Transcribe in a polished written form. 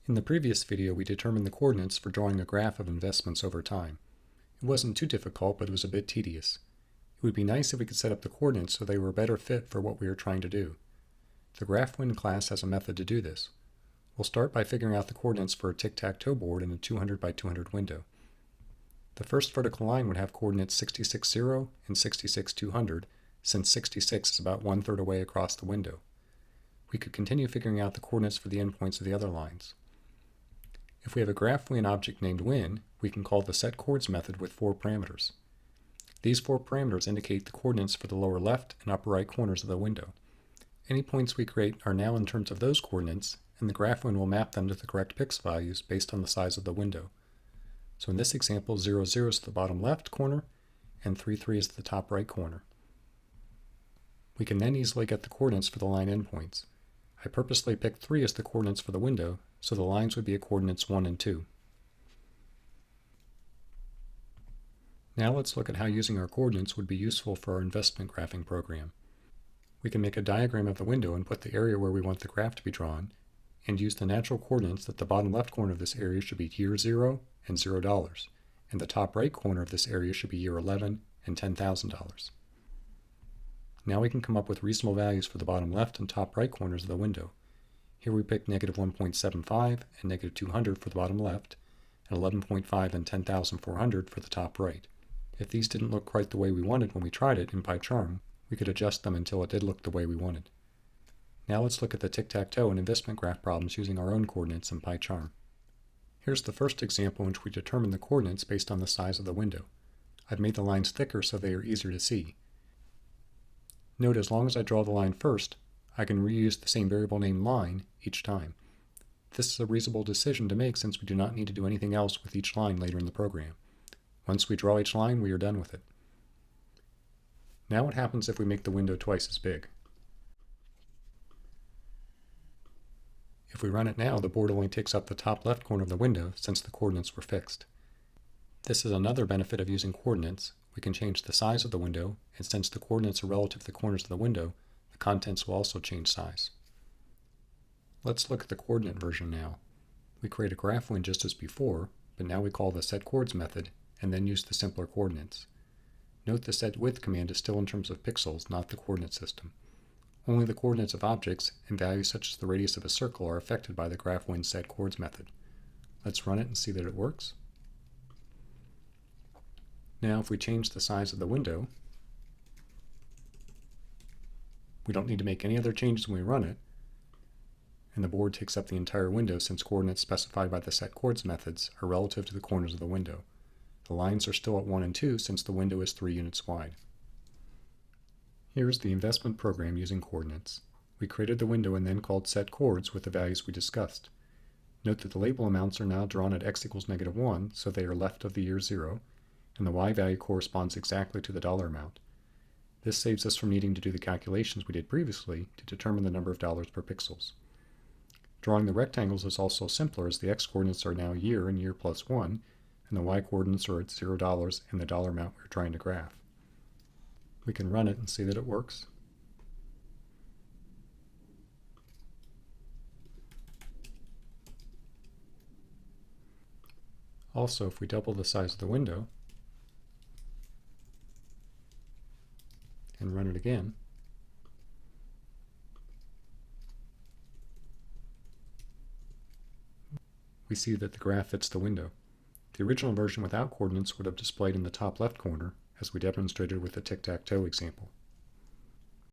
In the previous video, we determined the coordinates for drawing a graph of investments over time. It wasn't too difficult, but it was a bit tedious. It would be nice if we could set up the coordinates so they were a better fit for what we were trying to do. The GraphWin class has a method to do this. We'll start by figuring out the coordinates for a tic-tac-toe board in a 200 by 200 window. The first vertical line would have coordinates 66, 0 and 66, 200, since 66 is about 1/3 away across the window. We could continue figuring out the coordinates for the endpoints of the other lines. If we have a GraphWin object named Win, we can call the setCoords method with 4 parameters. These 4 parameters indicate the coordinates for the lower left and upper right corners of the window. Any points we create are now in terms of those coordinates, and the GraphWin will map them to the correct pixel values based on the size of the window. So in this example, 0, 0 is the bottom left corner, and 3, 3 is the top right corner. We can then easily get the coordinates for the line endpoints. I purposely picked 3 as the coordinates for the window, so the lines would be at coordinates 1 and 2. Now let's look at how using our coordinates would be useful for our investment graphing program. We can make a diagram of the window and put the area where we want the graph to be drawn, and use the natural coordinates that the bottom left corner of this area should be year 0 and $0, and the top right corner of this area should be year 11 and $10,000. Now we can come up with reasonable values for the bottom left and top right corners of the window. Here we pick negative 1.75 and negative 200 for the bottom left, and 11.5 and 10,400 for the top right. If these didn't look quite the way we wanted when we tried it in PyCharm, we could adjust them until it did look the way we wanted. Now let's look at the tic-tac-toe and investment graph problems using our own coordinates in PyCharm. Here's the first example in which we determine the coordinates based on the size of the window. I've made the lines thicker so they are easier to see. Note, as long as I draw the line first, I can reuse the same variable name line each time. This is a reasonable decision to make since we do not need to do anything else with each line later in the program. Once we draw each line, we are done with it. Now what happens if we make the window twice as big? If we run it now, the board only takes up the top left corner of the window since the coordinates were fixed. This is another benefit of using coordinates. We can change the size of the window, and since the coordinates are relative to the corners of the window, the contents will also change size. Let's look at the coordinate version now. We create a GraphWin just as before, but now we call the setCoords method and then use the simpler coordinates. Note the setWidth command is still in terms of pixels, not the coordinate system. Only the coordinates of objects and values such as the radius of a circle are affected by the GraphWin setCoords method. Let's run it and see that it works. Now if we change the size of the window, we don't need to make any other changes when we run it, and the board takes up the entire window since coordinates specified by the setCoords methods are relative to the corners of the window. The lines are still at 1 and 2 since the window is 3 units wide. Here is the investment program using coordinates. We created the window and then called setCoords with the values we discussed. Note that the label amounts are now drawn at x equals -1, so they are left of the year 0, and the y value corresponds exactly to the dollar amount. This saves us from needing to do the calculations we did previously to determine the number of dollars per pixels. Drawing the rectangles is also simpler as the x-coordinates are now year and year plus 1, and the y-coordinates are at $0 and the dollar amount we're trying to graph. We can run it and see that it works. Also, if we double the size of the window and run it again, we see that the graph fits the window. The original version without coordinates would have displayed in the top left corner, as we demonstrated with the tic-tac-toe example.